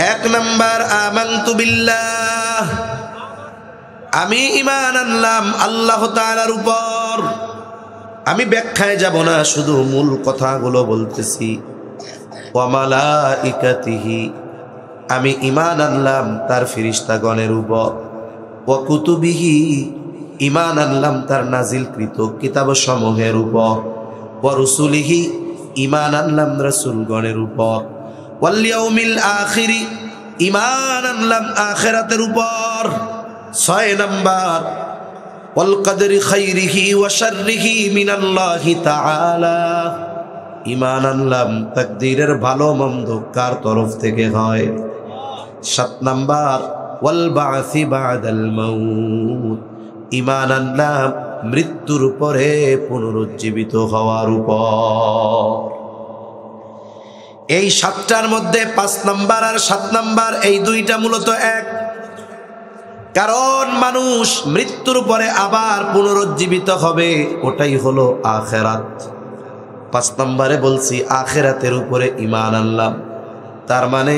এক নাম্বার আমানতু বিল্লাহ, আমি ঈমান আনলাম আল্লাহ তাআলার উপর। আমি ব্যাখ্যায় যাব না, শুধু মূল কথাগুলো বলতেছি। ওয়া মালাইকাতিহি, আমি ঈমান আনলাম তার ফেরেশতাগণের উপর। ওয়া কুতুবিহি, ঈমান আনলাম তার নাজিলকৃত কিতাবসমূহের উপর। ওয়া রুসুলিহি, ঈমান আনলাম রাসূলগণের উপর। ওয়াল ইয়াউমিল আখিরি, ঈমান আনলাম আখিরাতের উপর। 6 নাম্বার ওয়াল কদরি খাইরিহি ওয়া শাররিহি মিনাল্লাহি তাআলা, ঈমান আনলাম তাকদীরের ভালো মন্দ কার তরফ থেকে হয়। 7 নাম্বার ওয়াল বা'সি বা'দাল মাউত, ঈমান আনলাম মৃত্যুর পরে পুনরুজ্জীবিত হওয়ার উপর। এই 7টার মধ্যে 5 নাম্বার আর 7 নাম্বার এই দুইটা মূলত এক। কারণ মানুষ মৃত্যুর পরে আবার পুনরুজ্জীবিত হবে, ওটাই হলো আখিরাত। 5 নম্বরে বলছি আখিরাতের উপরে ঈমান আনলাম, তার মানে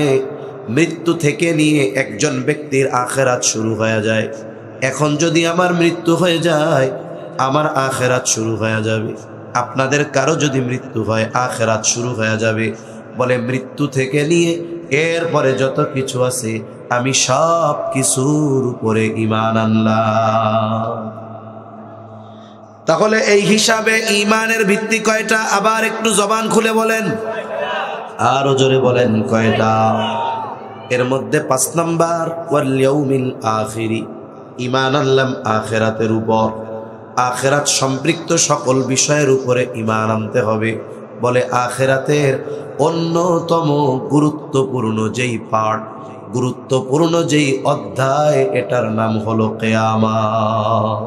মৃত্যু থেকে নিয়ে একজন ব্যক্তির আখিরাত শুরু হয়ে যায়। এখন যদি আমার মৃত্যু হয়ে যায়, আমার আখিরাত শুরু হয়ে যাবে। আপনাদের কারো যদি মৃত্যু হয়, আখিরাত শুরু হয়ে যাবে। বলে মৃত্যু থেকে নিয়ে এরপরে যত কিছু আছে আমি সব কিছুর উপরে ঈমান আনলাম। তাহলে এই হিসাবে ঈমানের ভিত্তি কয়টা? আবার একটু জবান খুলে বলেন, আরো জোরে বলেন কয়টা? এর মধ্যে 5 নাম্বার ওয়াল ইয়াউমিল আখিরি, ঈমান আনলাম আখিরাতের উপর। আখিরাত সম্পৃক্ত সকল বিষয়ের উপরে ঈমান আনতে হবে। বলে আখিরাতের অন্যতম গুরুত্বপূর্ণ যেই পার্ট, গুরুত্বপূর্ণ যেই অধ্যায়, এটার নাম হলো কিয়ামত।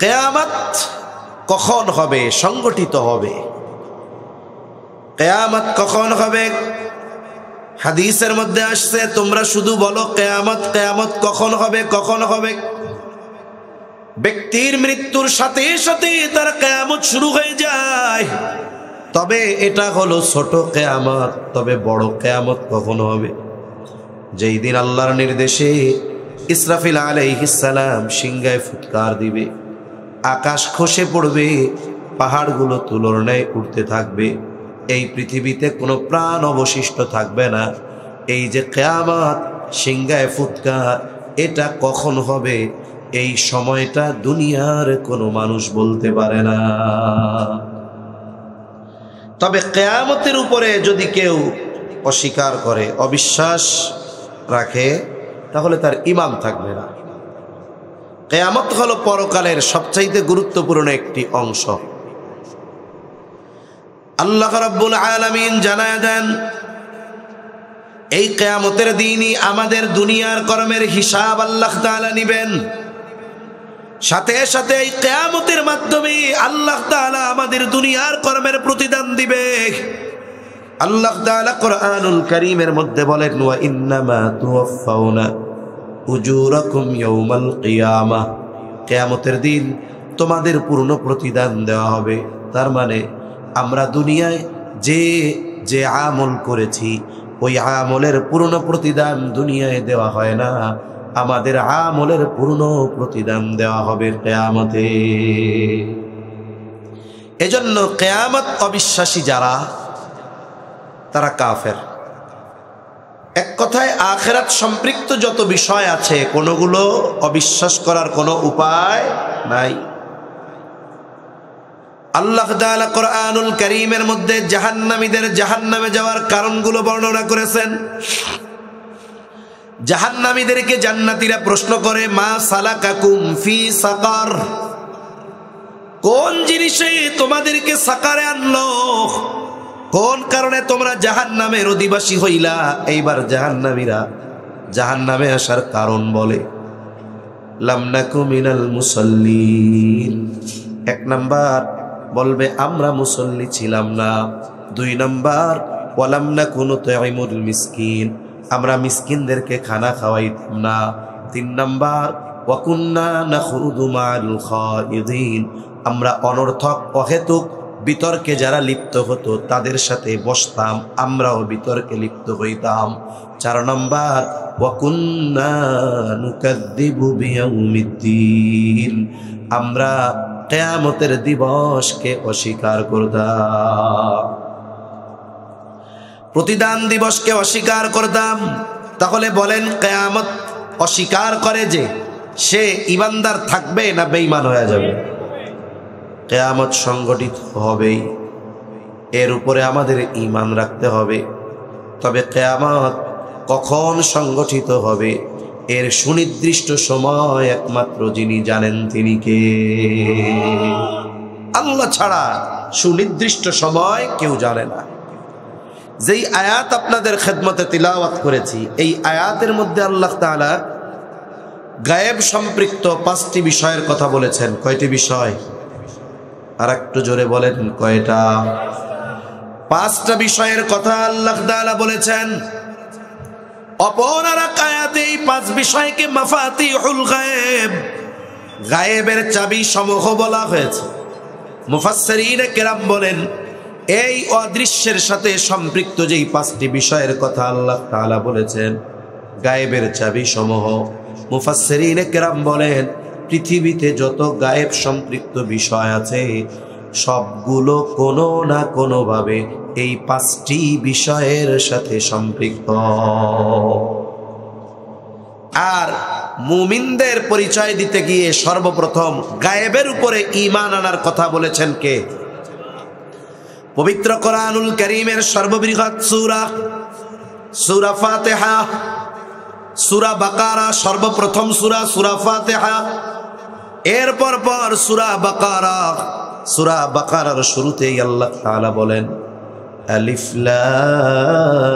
কিয়ামত কখন হবে? সংগঠিত হবে। কিয়ামত কখন হবে? হাদিসের মধ্যে আসছে, তোমরা শুধু বলো কিয়ামত, কিয়ামত কখন হবে, কখন হবে। ব্যক্তির মৃত্যুর সাথে সাথে তার কিয়ামত শুরু হয়ে যায়। তবে এটা হলো ছোট কিয়ামত। তবে বড় কিয়ামত কখন হবে? যেই দিন আল্লাহর নির্দেশে ইসরাফিল আলাইহিস সালাম সিংহায় ফুৎকার দিবে, আকাশ খসে পড়বে, পাহাড়গুলো তুলোর ন্যায় উঠতে থাকবে, এই পৃথিবীতে কোনো প্রাণ অবশিষ্ট থাকবে না। এই যে কিয়ামত, সিংহায় ফুৎকার, এটা কখন হবে? এই সময়টা দুনিয়ার কোনো মানুষ বলতে পারে না। তবে কিয়ামতের উপরে যদি কেউ অস্বীকার করে, অবিশ্বাস রাখে, তাহলে তার ঈমান থাকবে না। কিয়ামত হলো পরকালের সবচাইতে গুরুত্বপূর্ণ একটি অংশ। আল্লাহ রাব্বুল আলামিন জানায় দেন, এই কিয়ামতের দিনই আমাদের দুনিয়ার কর্মের হিসাব আল্লাহ তাআলা নেবেন। সাথে সাথে এই কিয়ামতের মাধ্যমে আল্লাহ তাআলা আমাদের দুনিয়ার কর্মের প্রতিদান দিবে। আল্লাহ তাআলা কোরআনুল কারীমের মধ্যে বলেন, ওয়া ইন্নামা তুওয়াফাউনা উজুরাকুম ইয়াউমাল কিয়ামাহ, কিয়ামতের দিন তোমাদের পূর্ণ প্রতিদান দেওয়া হবে। তার মানে আমরা দুনিয়ায় যে যে আমল করেছি, ওই আমলের পূর্ণ প্রতিদান দুনিয়ায় দেওয়া হয় না, আমাদের আমলের পূর্ণ প্রতিদান দেওয়া হবে কিয়ামতে। এজন্য কিয়ামত অবিশ্বাসী যারা, তারা কাফের। এক কথায় আখিরাত সম্পৃক্ত যত বিষয় আছে, কোনগুলো অবিশ্বাস করার কোনো উপায় নাই। আল্লাহ তাআলা কোরআনুল কারীমের মধ্যে জাহান্নামীদের জাহান্নামে যাওয়ার কারণগুলো বর্ণনা করেছেন। জাহান্নামীদেরকে জান্নাতীরা প্রশ্ন করে, মা সালাকাকুম ফি সাকার, কোন জিনিসে তোমাদেরকে সাকারে আনলো, কোন কারণে তোমরা জাহান্নামের অধিবাসী হইলা? এইবার জাহান্নামীরা জাহান্নামে আসার কারণ বলে, লাম নাকু মিনাল মুসাল্লিন। 1 নাম্বার বলবে আমরা মুসল্লি ছিলাম না। 2 নাম্বার ওয়ালাম নাকু নুতঈমুল মিসকিন, আমরা মিসকিনদেরকে খানা খাওয়াইতাম না। 3 নাম্বার ওয়া কুন্না নাখুদু মাআল খায়িদিন, আমরা অনর্থক অহেতুক বিতর্কে যারা লিপ্ত হতো তাদের সাথে বসতাম, আমরাও বিতর্কে লিপ্ত হইতাম। 4 নম্বর, ওয়া কুন্না নুকাযযিবু বিয়াউমিদ্দিন, আমরা কিয়ামতের দিবসকে অস্বীকার করতাম, প্রতিদান দিবসকে অস্বীকার করতাম। তাহলে বলেন, কিয়ামত অস্বীকার করে যে সে ঈমানদার থাকবে না বেঈমান হয়ে যাবে? কিয়ামত সংগঠিত হবেই, এর উপরে আমাদের ঈমান রাখতে হবে। তবে কিয়ামত কখন সংগঠিত হবে এর সুনির্দিষ্ট সময় একমাত্র যিনি জানেন তিনি কে? আল্লাহ ছাড়া সুনির্দিষ্ট সময় কেউ জানে না। যেই আয়াত আপনাদের খেদমতে তিলাওয়াত করেছি, এই আয়াতের মধ্যে আল্লাহ তাআলা গায়েব সম্পৃক্ত 5টি বিষয়ের কথা বলেছেন। কয়টি বিষয়? আর একটু জোরে বলেন, কয়টা? 5টা বিষয়ের কথা আল্লাহ তাআলা বলেছেন। অপর আর এক আয়াতে এই 5 বিষয়কে মাফাতিহুল গায়েব, গায়েবের চাবি সমূহ বলা হয়েছে। মুফাসসিরিনে কেরাম বলেন, এই অদৃশ্যের সাথে সম্পৃক্ত যেই 5টি বিষয়ের কথা আল্লাহ তাআলা বলেছেন, গায়েবের চাবি সমূহ, মুফাসসিরিনে কেরাম বলেন পৃথিবীতে যত গায়েব সম্পৃক্ত বিষয় আছে সবগুলো কোনো না কোনোভাবে এই 5টি বিষয়ের সাথে সম্পৃক্ত। আর মুমিনদের পরিচয় দিতে গিয়ে সর্বপ্রথম গায়েবের উপরে ঈমান আনার কথা বলেছেন কে? পবিত্র কোরআনুল কারীমের সর্ববৃহৎ সূরা, সূরা ফাতিহা, সূরা বাকারা সর্বপ্রথম সূরা, সূরা ফাতিহা, এরপর পর সূরা বাকারা। সূরা বাকারার শুরুতেই আল্লাহ তাআলা বলেন, আলিফ লাম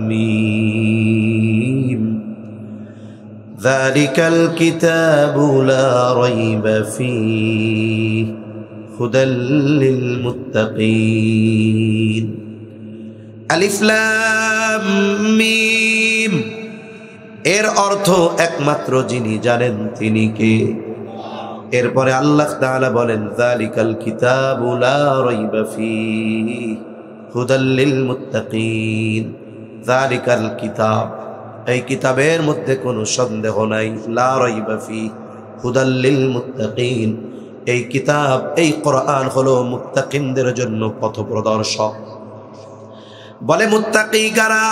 মিম যালিকাল কিতাবু লা রাইবা ফীহি হুদাল লিল মুত্তাকিন। আলিফ লাম মিম এর অর্থ একমাত্র যিনি জানেন তিনি কে? এরপরে আল্লাহ তাআলা বলেন, যালিকাল কিতাবু লা রাইবা ফীহি হুদাল লিল মুত্তাকিন। যালিকাল কিতাব, এই কিতাবের মধ্যে কোনো সন্দেহ নাই, লা রাইবা ফীহি হুদাল লিল মুত্তাকিন, এই কিতাব, এই কোরআন হলো মুত্তাকিনদের জন্য পথপ্রদর্শক। বলে মুত্তাকি কারা?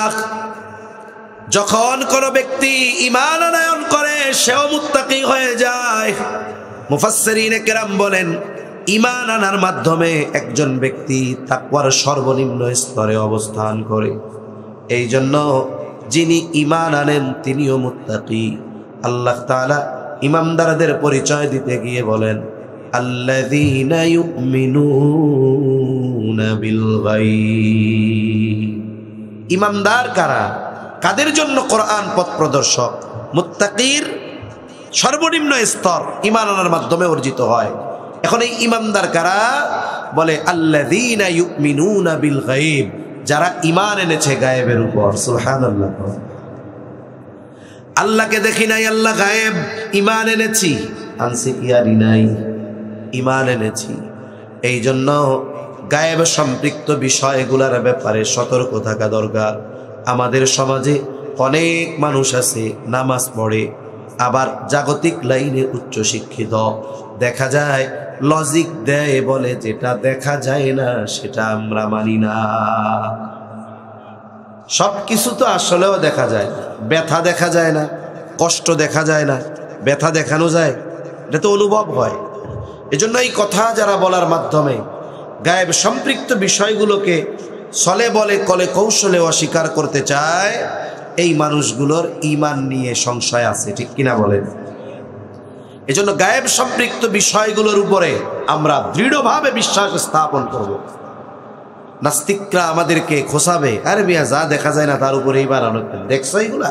যখন কোনো ব্যক্তি ঈমান আনয়ন করে সেও মুত্তাকি হয়ে যায়। মুফাসসিরিনে কেরাম বলেন, ঈমান আনার মাধ্যমে একজন ব্যক্তি তাকওয়ার সর্বনিম্ন স্তরে অবস্থান করে। এই জন্য যিনি ঈমান আনেন তিনিও মুত্তাকি। আল্লাহ তাআলা ঈমানদারদের পরিচয় দিতে গিয়ে বলেন, আল্লাযীনা ইউমিনুনা বিল গায়ব। ঈমানদার কারা? কাদের জন্য কোরআন পথ প্রদর্শক? মুত্তাকির সর্বনিম্ন স্তর ঈমান আনার মাধ্যমে অর্জিত হয়। এখন এই ঈমানদার কারা? বলে আল্লাযীনা ইউমিনুনা বিল গায়ব, যারা ঈমান এনেছে গায়েবের উপর। সুবহানাল্লাহ। আল্লাহকে দেখি নাই, আল্লাহ গায়েব। ঈমান এনেছি, আনছি কি আর নাই? ঈমান এনেছি। এই জন্য গায়েব সম্পৃক্ত বিষয়গুলোর ব্যাপারে সতর্ক থাকা দরকার। আমাদের সমাজে অনেক মানুষ আছে নামাজ পড়ে, আবার জাগতিক লাইনে উচ্চ শিক্ষিত, দেখা যায় লজিক দেয়, বলে যেটা দেখা যায় না সেটা আমরা মানি না। সব কিছু তো আসলেও দেখা যায় না। ব্যথা দেখা যায় না, কষ্ট দেখা যায় না, ব্যথা দেখানো যায়, এটা তো অনুভব হয়। এজন্য এই কথা যারা বলার মাধ্যমে গায়েব সম্পৃক্ত বিষয়গুলোকে ছলে বলে কলে কৌশলে অস্বীকার করতে চায়, এই মানুষগুলোর ঈমান নিয়ে সংশয় আছে, ঠিক কিনা বলেন? এজন্য গায়েব সম্পৃক্ত বিষয়গুলোর উপরে আমরা দৃঢ়ভাবে বিশ্বাস স্থাপন করব। নাস্তিকরা আমাদেরকে খোসাবে, আরে মিয়া যা দেখা যায় না তার উপরে ঈমান আনো, দেখছো এইগুলা?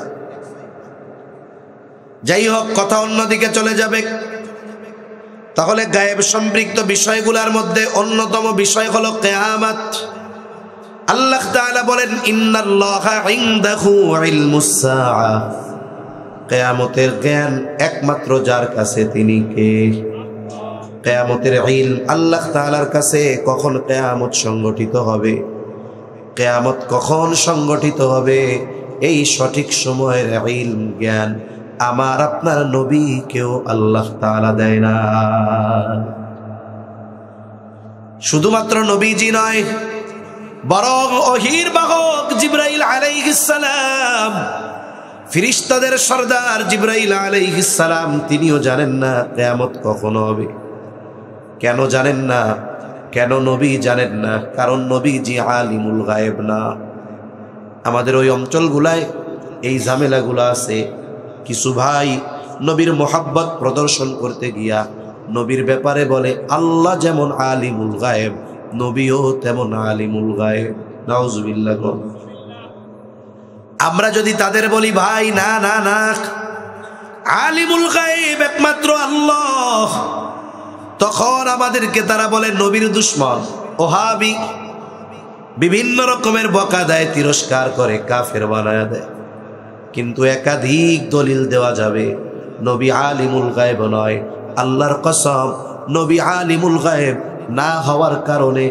যাই হোক, কথা অন্যদিকে চলে যাবে। তাহলে গায়েব সম্পৃক্ত বিষয়গুলোর মধ্যে অন্যতম বিষয় হলো কিয়ামত। আল্লাহ তাআলা বলেন, ইন্নাল্লাহা ইনদাহু ইলমুস সাআ, কিয়ামতের জ্ঞান একমাত্র যার কাছে তিনি কে? কিয়ামতের ইলম আল্লাহ তাআলার কাছে কখন কিয়ামত সংগঠিত হবে, কিয়ামত কখন সংগঠিত হবে, এই সঠিক সময়ের ইলম জ্ঞান আমার আপনার নবীকেও আল্লাহ তাআলা দেয় না। শুধুমাত্র নবীজি নয়, বরং ওহীর বাহক জিবরাইল আলাইহিস সালাম, ফেরেশতাদের সরদার জিবরাইল আলাইহিস সালাম, তিনিও জানেন না কিয়ামত কখন হবে। কেন জানেন না? কেন নবী জানেন না? কারণ নবীজি আলিমুল গায়েব না। আমাদের ওই অঞ্চলগুলায় এই ঝামেলাগুলো আছে। কিছু ভাই নবীর মোহাব্বত প্রদর্শন করতে গিয়া নবীর ব্যাপারে বলে আল্লাহ যেমন আলিমুল গায়েব, নবীও তেমন আলিমুল গায়েব। নাউজুবিল্লাহ। আমরা যদি তাদের বলি ভাই না না না, আলিমুল গায়েব একমাত্র আল্লাহ, তখন আমাদেরকে তারা বলে নবীর দুশমন, ওহাবি, বিভিন্ন রকমের বকা দেয়, তিরস্কার করে, কাফের বানায় দেয়। কিন্তু একাধিক দলিল দেওয়া যাবে নবী আলিমুল গায়েব নয়। আল্লাহর কসম, নবী আলিমুল গায়েব না হওয়ার কারণে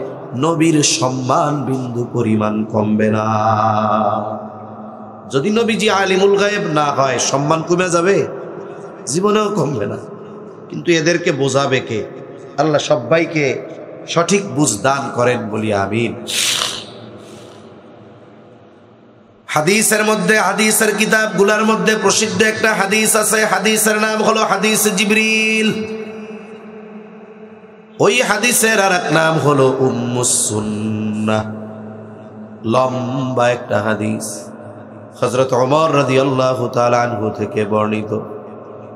নবীর সম্মান বিন্দু পরিমাণ কমবে না। যদি নবীজি আলিমুল গায়েব না হয় সম্মান কমে যাবে? জীবনেও কমবে না। কিন্তু এদেরকে বোঝাবে কে? আল্লাহ সবাইকে সঠিক বুঝ দান করেন, বলি আমিন। হাদিসের মধ্যে, হাদিসের কিতাবগুলোর মধ্যে প্রসিদ্ধ একটা হাদিস আছে। হাদিসের নাম হলো হাদিস জিবরিল। ওই হাদিসের আরেক নাম হলো উম্মুস সুন্নাহ। লম্বা একটা হাদিস, হযরত ওমর রাদিয়াল্লাহু তাআলা আনহু থেকে বর্ণিত।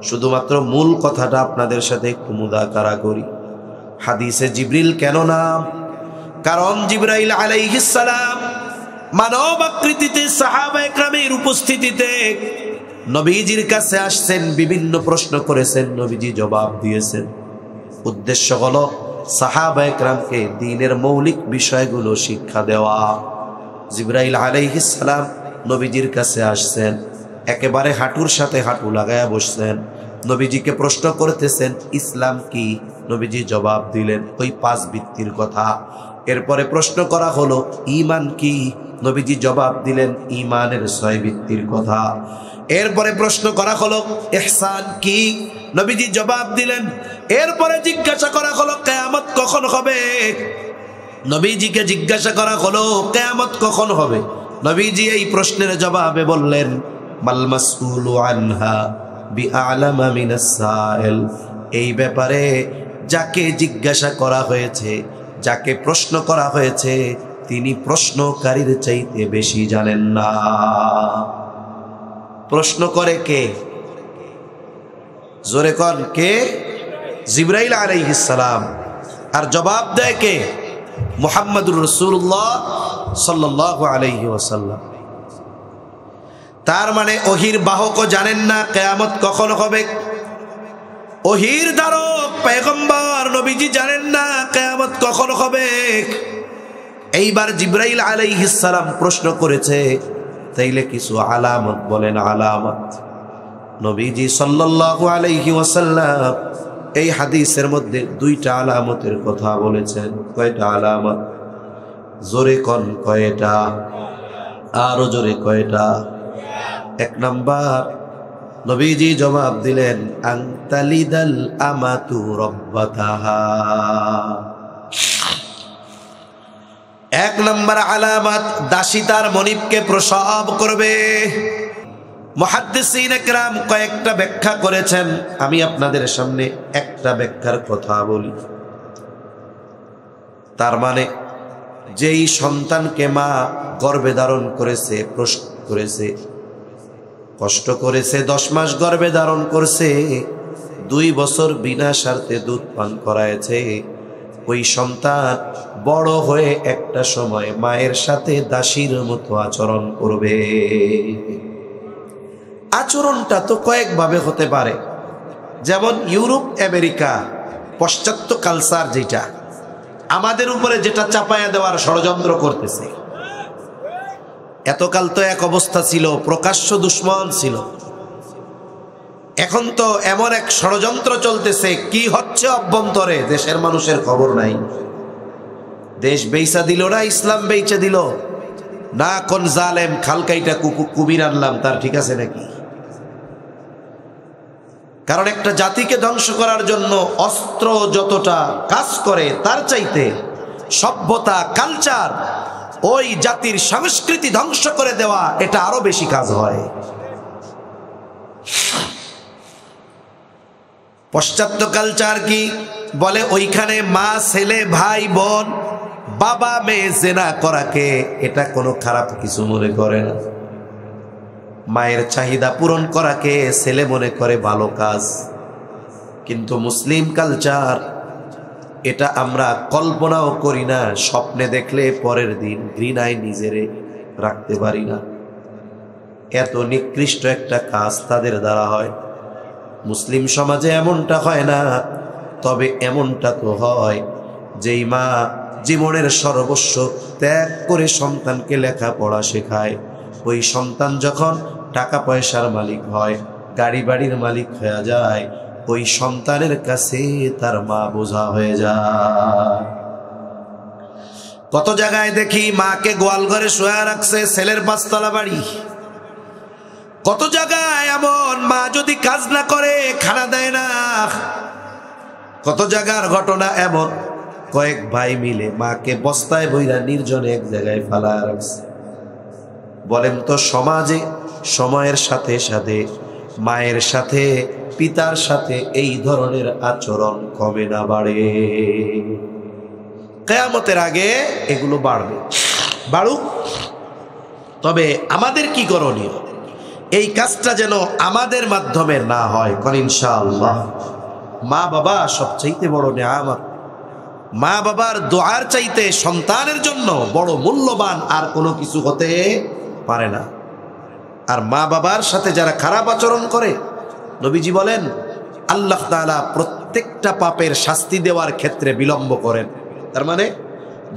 শুধুমাত্র মূল কথাটা আপনাদের সাথে একটু মুযাকারা করি। হাদিসে জিবরিল কেন নাম? কারণ জিবরাইল আলাইহিস সালাম মানব আকৃতিতে সাহাবায়ে কেরামের উপস্থিতিতে নবীজির কাছে আসছেন, বিভিন্ন প্রশ্ন করেছেন, নবীজি জবাব দিয়েছেন। উদ্দেশ্য হলো সাহাবায়ে কেরামকে দ্বীনের মৌলিক বিষয়গুলো শিক্ষা দেওয়া। জিবরাইল আলাইহিস সালাম নবীজির কাছে আসছেন, একেবারে হাঁটুর সাথে হাঁটু লাগায়া বসছেন, নবীজিকে প্রশ্ন করতেছেন ইসলাম কি? নবীজি জবাব দিলেন ওই 5 ভিত্তির কথা। এরপরে প্রশ্ন করা হলো ঈমান কি? নবীজি জবাব দিলেন ঈমানের 6 ভিত্তির কথা। এরপরে প্রশ্ন করা হলো ইহসান কি? নবীজি জবাব দিলেন। এরপরে জিজ্ঞাসা করা হলো কিয়ামত কখন হবে? নবীজিকে জিজ্ঞাসা করা হলো কিয়ামত কখন হবে? নবীজি এই প্রশ্নের জবাবে বললেন মাল মাসউলু আনহা বিআলামা মিনাস সাইল। এই ব্যাপারে যাকে জিজ্ঞাসা করা হয়েছে, যাকে প্রশ্ন করা হয়েছে, তিনি প্রশ্নকারীর চাইতে বেশি জানেন না। প্রশ্ন করে কে? জোরে কোন কে? জিবরাইল আলাইহিস সালাম। আর জবাব দেয় কে? মুহাম্মদুর রাসূলুল্লাহ সাল্লাল্লাহু আলাইহি ওয়াসাল্লাম। তার মানে ওহীর বাহকও জানেন না কিয়ামত কখন হবে। ওহীর ধারক পয়গম্বর নবীজি জানেন না কিয়ামত কখন হবে। এইবার জিবরাইল আলাইহিস সালাম প্রশ্ন করেছে, তাইলে কিছু আলামত বলেন। আলামত নবীজি সাল্লাল্লাহু আলাইহি ওয়াসাল্লাম এই হাদিসের মধ্যে 2টা আলামতের কথা বলেছেন। কয়টা আলামত? জোরে কোন কয়টা? আরো জোরে কয়টা? 1 নাম্বার, নবীজি জবাব দিলেন আনতালিদাল আমাতু রাব্বাতাহা। 1 নাম্বার আলামত, দাসী তার মনিবকে প্রসব করবে। মুহাদ্দিসিনে কেরাম কয়েকটা ব্যাখ্যা করেছেন, আমি আপনাদের সামনে একটা ব্যাখ্যার কথা বলি। তার মানে যেই সন্তানকে মা গর্ভে ধারণ করেছে, প্রসব করেছে, কষ্ট করেছে, 10 মাস গর্ভে ধারণ করছে, 2 বছর বিনা স্বার্থে দুধ পান করায়ছে, ওই সন্তান বড় হয়ে একটা সময় মায়ের সাথে দাসীর মতো আচরণ করবে। আচরণটা তো কয়েকভাবে হতে পারে, যেমন ইউরোপ আমেরিকা পাশ্চাত্য কালচার যেটা আমাদের উপরে যেটা চাপায়া দেওয়ার ষড়যন্ত্র করতেছে। এতকাল তো এক অবস্থা ছিল, প্রকাশ্য দুশ্মন ছিল। এখন তো এমন এক ষড়যন্ত্র চলতেছে, কি হচ্ছে অভ্যন্তরে দেশের মানুষের খবর নাই। দেশ বেইচা দিল না ইসলাম বেইচা দিল না, কোন জালেম খালকাইটা কুমির আনলাম তার ঠিক আছে নাকি? কারণ একটা জাতিকে ধ্বংস করার জন্য অস্ত্র যতটা কাজ করে তার চাইতে সভ্যতা, কালচার, ওই জাতির সংস্কৃতি ধ্বংস করে দেওয়া এটা আরো বেশি কাজ হয়। পাশ্চাত্য কালচার কি বলে? ওইখানে মা, ছেলে, ভাই, বোন, বাবা, মেয়ে জেনা করাকে এটা কোনো খারাপ কিছু মনে করে না। মায়ের চাহিদা পূরণ করাকে ছেলে মনে করে ভালো কাজ। কিন্তু মুসলিম কালচার এটা আমরা কল্পনাও করি না, স্বপ্নে দেখলে পরের দিন ঘৃণায় নিজেরে রাখতে পারি না। এত নিকৃষ্ট একটা কাজ তাদের দ্বারা হয়। মুসলিম সমাজে এমনটা হয় না, তবে এমনটা তো হয় যেই মা জীবনের সর্বস্ব ত্যাগ করে সন্তানকে লেখাপড়া শেখায়, ওই সন্তান যখন টাকা পয়সার মালিক হয়, গাড়ি বাড়ির মালিক হয়ে যায়, ওই সন্তানের কাছে তার মা বোঝা হয়ে যায়। কত জায়গায় দেখি মাকে গোয়াল ঘরে শোয়া রাখছে, ছেলের 5 তলা বাড়ি। কত জায়গায় এমন মা যদি কাজ না করে খানা দেয় না। কত জায়গার ঘটনা এমন, কয়েক ভাই মিলে মাকে বস্তায় বইরা নির্জনে এক জায়গায় ফালা রাখছে। বলেন তো সমাজে সময়ের সাথে সাথে মায়ের সাথে, পিতার সাথে এই ধরনের আচরণ কমে না বাড়ে? কিয়ামতের আগে এগুলো বাড়বে, বাড়ুক। তবে আমাদের কি করণীয়? এই কাজটা যেন আমাদের মাধ্যমে না হয়, কোন ইনশাআল্লাহ। মা বাবা সবচাইতে বড় নেয়ামত। মা বাবার দোয়ার চাইতে সন্তানের জন্য বড় মূল্যবান আর কোনো কিছু হতে পারে না। আর মা বাবার সাথে যারা খারাপ আচরণ করে, নবীজি বলেন আল্লাহ তাআলা প্রত্যেকটা পাপের শাস্তি দেওয়ার ক্ষেত্রে বিলম্ব করেন। তার মানে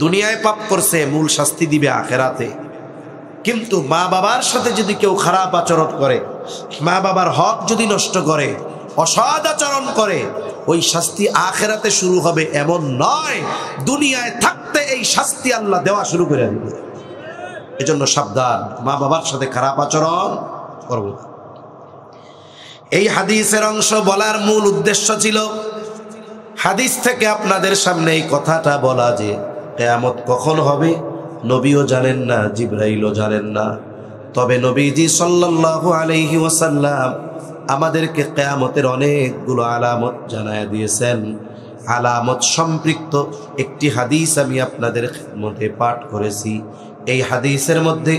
দুনিয়ায় পাপ করছে, মূল শাস্তি দিবে আখেরাতে। কিন্তু মা বাবার সাথে যদি কেউ খারাপ আচরণ করে, মা বাবার হক যদি নষ্ট করে, অসৎ আচরণ করে, ওই শাস্তি আখেরাতে শুরু হবে এমন নয়, দুনিয়ায় থাকতে এই শাস্তি আল্লাহ দেওয়া শুরু করে দিবে। এজন্য সাবধান, মা বাবার সাথে খারাপ আচরণ করব না। এই হাদিসের অংশ বলার মূল উদ্দেশ্য ছিল হাদিস থেকে আপনাদের সামনে এই কথাটা বলা যে কিয়ামত কখন হবে নবীও জানেন না, জিবরাইলও জানেন না। তবে নবীজি সাল্লাল্লাহু আলাইহি ওয়াসাল্লাম আমাদেরকে কিয়ামতের অনেকগুলো আলামত জানায় দিয়েছেন। আলামত সম্পৃক্ত একটি হাদিস আমি আপনাদের মধ্যে পাঠ করেছি। এই হাদিসের মধ্যে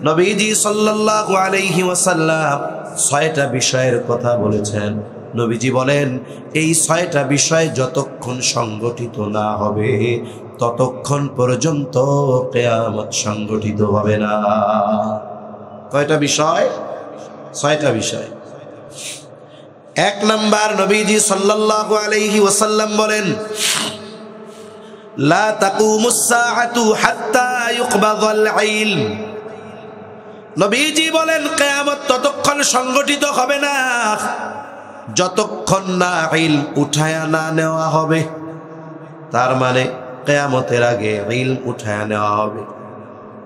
নবীজি সাল্লাল্লাহু আলাইহি ওয়াসাল্লাম 6টা বিষয়ের কথা বলেছেন। নবীজি বলেন এই 6টা বিষয় যতক্ষণ সংগঠিত না হবে ততক্ষণ পর্যন্ত কিয়ামত সংগঠিত হবে না। কয়টা বিষয়? 6টা বিষয়। 1 নাম্বার, নবীজি সাল্লাল্লাহু আলাইহি ওয়াসাল্লাম বলেন লা তাকুমুস সাআতু হাত্তা ইউকবাযাল ইলম। নবীজি বলেন কিয়ামত ততক্ষণ সংগঠিত হবে না যতক্ষণ না ইলম উঠায়া না নেওয়া হবে। তার মানে কিয়ামতের আগে ইলম উঠায়া নেওয়া হবে।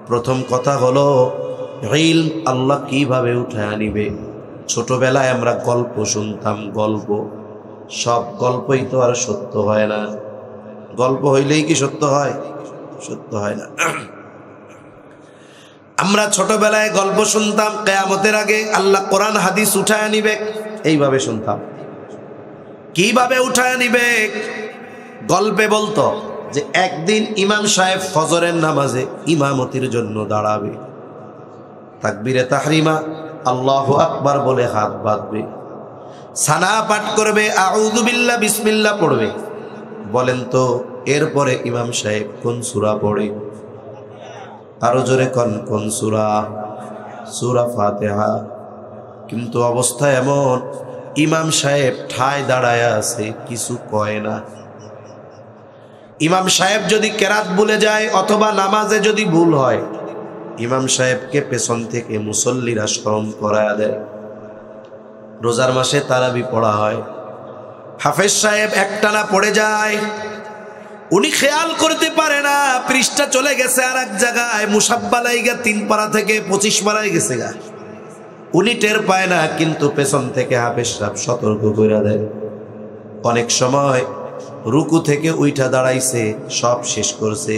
প্রথম কথা হলো ইলম আল্লাহ কিভাবে উঠায়া নিবে। ছোটবেলায় আমরা গল্প শুনতাম, গল্প, সব গল্পই তো আর সত্য হয় না। গল্প হইলেই কি সত্য হয়? সত্য হয় না। আমরা ছোটবেলায় গল্প শুনতাম কিয়ামতের আগে আল্লাহ কোরআন হাদিস উঠায় নিবে, এইভাবে শুনতাম। কিভাবে উঠায় নিবে? গল্পে বলতো যে একদিন ইমাম সাহেব ফজরের নামাজে ইমামতির জন্য দাঁড়াবে, তাকবীরে তাহরিমা আল্লাহু আকবার বলে হাত বাঁধবে, সানা পাঠ করবে, আউযু বিল্লাহ বিসমিল্লাহ পড়বে। বলেন তো এরপরে ইমাম সাহেব কোন সূরা পড়ে? আরো জোরে কোন সূরা? সূরা ফাতিহা। কিন্তু অবস্থা এমন ইমাম সাহেব ঠায় দাঁড়ায় আছে, কিছু কয় না। ইমাম সাহেব যদি কেরাত ভুলে যায় অথবা নামাজে যদি ভুল হয়, ইমাম সাহেবকে পেছন থেকে মুসল্লিরা স্মরণ করায়া দেয়, রোজার মাসে তারাবি পড়া হয়। হাফেজ সাহেব একটানা পড়ে যায়, উনি খেয়াল করতে পারে না পৃষ্ঠা চলে গেছে আর এক জায়গায়, মুসাব্বা লাইগা 3 পারা থেকে 25 পারায় গেছে গা। উনি টের পায় না, কিন্তু পেছন থেকে হাফেজ সাহেব সতর্ক করে দেয়। অনেক সময় রুকু থেকে উইঠা দাঁড়াইছে, সব শেষ করছে,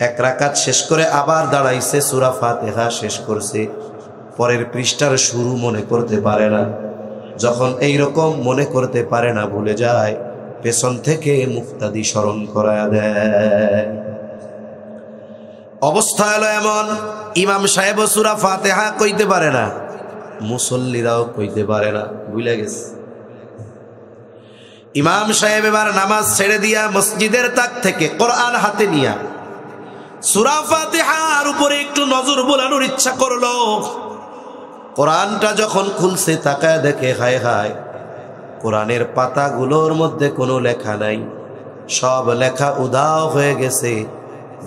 1 রাকাত শেষ করে আবার দাঁড়াইছে, সূরা ফাতিহা শেষ করছে, পরের পৃষ্ঠার শুরু মনে করতে পারে না। যখন এই রকম মনে করতে পারে না, ভুলে যায়, পেছন থেকে মুক্তাদি স্মরণ করায়া দেয়। অবস্থা হলো এমন, ইমাম সাহেব সূরা ফাতিহা কইতে পারে না, মুসল্লিরাও কইতে পারে না, ভুলে গেছে। ইমাম সাহেব এবার নামাজ ছেড়ে দিয়া মসজিদের তাক থেকে কোরআন হাতে নিয়া সূরা ফাতিহার উপরে একটু নজর বোলানোর ইচ্ছা করলো। কোরআনটা যখন খুলছে, তাকায় দেখে, হায় হায়, কোরআনের পাতাগুলোর মধ্যে কোনো লেখা নাই, সব লেখা উধাও হয়ে গেছে,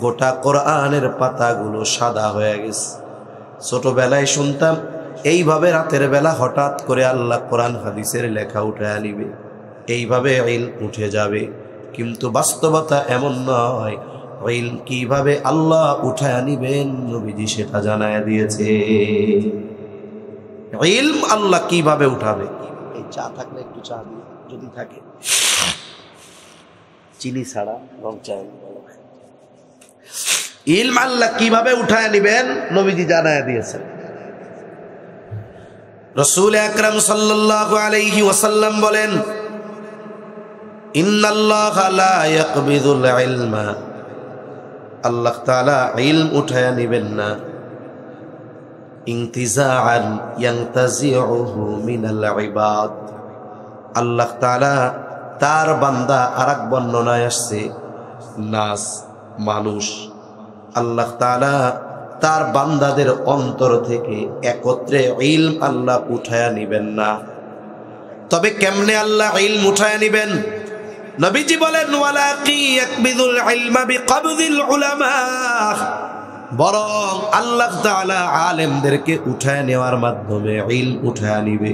গোটা কোরআনের পাতাগুলো সাদা হয়ে গেছে। ছোটবেলায় শুনতাম এইভাবে রাতের বেলা হঠাৎ করে আল্লাহ কোরআন হাদিসের লেখা উঠে আনিবে, এইভাবে ইলম উঠে যাবে, কিন্তু বাস্তবতা এমন নয়। ইলম কিভাবে আল্লাহ উঠে আনিবেন নবীজি সেটা জানায় দিয়েছে। ইলম আল্লাহ কিভাবে উঠাবে, এই চা থাকলে একটু চা দিই যদি থাকে, চিনি ছাড়া রং চা। ইলম আল্লাহ কিভাবে উঠায় নিবেন নবীজি জানায় দিয়েছেন। রাসূল আকরাম সাল্লাল্লাহু আলাইহি ওয়াসাল্লাম বলেন, ইন্নাল্লাহা লা ইয়াকবিদুল ইলমা, আল্লাহ তাআলা ইলম উঠায় নিবেন না, ইনতিজাআন ইয়ানতাজিউহু মিনাল ইবাদ, আল্লাহ তাআলা তার বান্দা, আরেক বর্ণনায় আসছে নাস, মানুষ, আল্লাহ তাআলা তার বান্দাদের অন্তর থেকে একত্রে ইলম আল্লাহ উঠায়া নিবেন না। তবে কেমনে আল্লাহ ইলম উঠায়া নিবেন? নবীজি বলেন, ওয়ালাকি ইয়াকবিদুল ইলমা বিকবদিল উলামা, বরং আল্লাহ তাআলা আলেমদেরকে উঠায় নেওয়ার মাধ্যমে ইলম উঠায়া নিবে।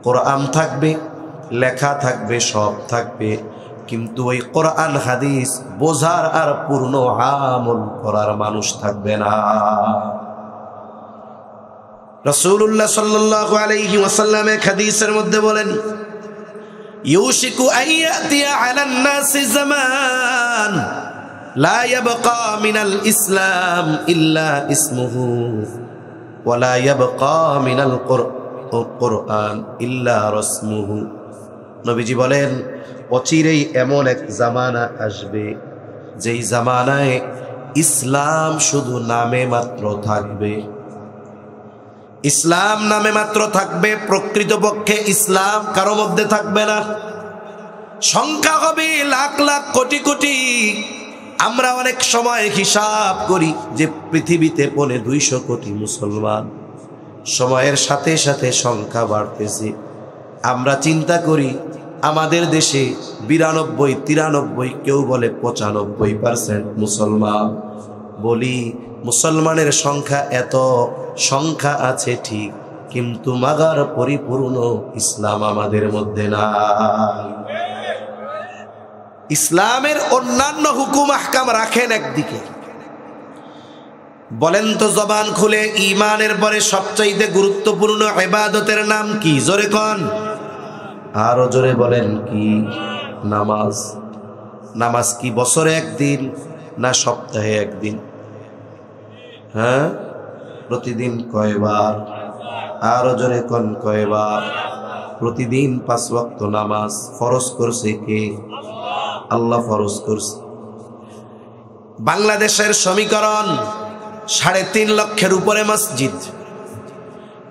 কোরআন থাকবে, লেখা থাকবে, সব থাকবে, কিন্তু ওই কোরআন হাদিস বোঝার আর পূর্ণ আমল করার মানুষ থাকবে না। রাসূলুল্লাহ সাল্লাল্লাহু আলাইহি ওয়াসাল্লাম এক হাদিসের মধ্যে বলেন, ইউশিকু আইয়াতিয়া আলান নাসি জামান লা ইয়াবকা মিনাল ইসলাম ইল্লা ইসমুহু ওয়া লা ইয়াবকা মিনাল কুরআন ইল্লা রাসমুহু। নবীজি বলেন, অচিরেই এমন এক জামানা আসবে, যেই জামানায় ইসলাম শুধু নামে মাত্র থাকবে। ইসলাম নামে মাত্র থাকবে, প্রকৃতপক্ষে ইসলাম কারো মধ্যে থাকবে না। সংখ্যা হবে লাখ লাখ কোটি কোটি। আমরা অনেক সময় হিসাব করি যে পৃথিবীতে 250 কোটি মুসলমান, সময়ের সাথে সাথে সংখ্যা বাড়তেছে। আমরা চিন্তা করি আমাদের দেশে 92, 93, কেউ বলে 95% মুসলমান। বলি, মুসলমানের সংখ্যা এত, সংখ্যা আছে ঠিক, কিন্তু মাগার পরিপূর্ণ ইসলাম আমাদের মধ্যে নাই। ইসলামের অন্যান্য হুকুম আহকাম রাখেন একদিকে, বলেন তো জবান খুলে, ঈমানের পরে সবচাইতে গুরুত্বপূর্ণ ইবাদতের নাম কি? জোরে কোন, আরো জোরে বলেন কি? নামাজ। নামাজ কি বছরে একদিন না সপ্তাহে একদিন? হ্যাঁ, প্রতিদিন কয়বার? আরো জোরে কোন কয়বার? প্রতিদিন 5 ওয়াক্ত নামাজ ফরজ করছে কে? আল্লাহ ফরজ করছে। বাংলাদেশের সমীকরণ 3.5 লক্ষের উপরে মসজিদ।